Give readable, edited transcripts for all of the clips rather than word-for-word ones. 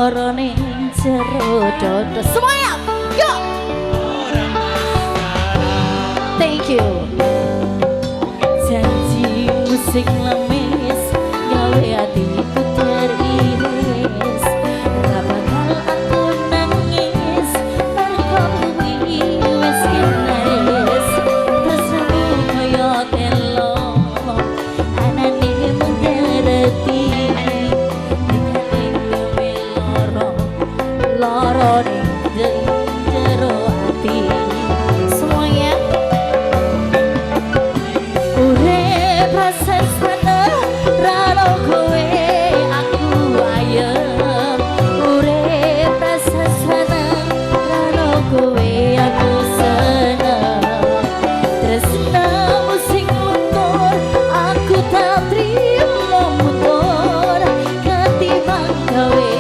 lara ning jero dodo. Semuanya, yuk. Thank you. Janji musik lemes gawe hatiku teriris. Gak bakal aku nangis mergo kuwi wis kenes. Tersebu kaya telo anane mengerti. Lara ning jero ati. Semuanya urip proses bener rano kowe aku ayem. Urip proses bener rano kowe aku seneng. Tresna musik luntur aku tak trimo mundur ketimbang kowe.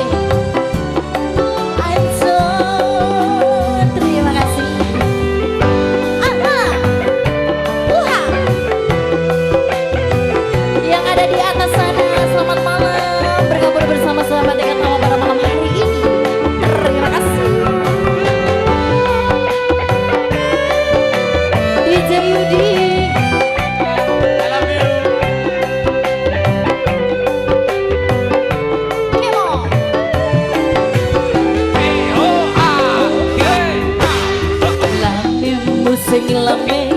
Ada di atas sana, selamat malam, bergabung bersama-sama dengan Mama pada malam hari ini. Terima kasih DJ Yudi. I love you. Come on. Lame musik lame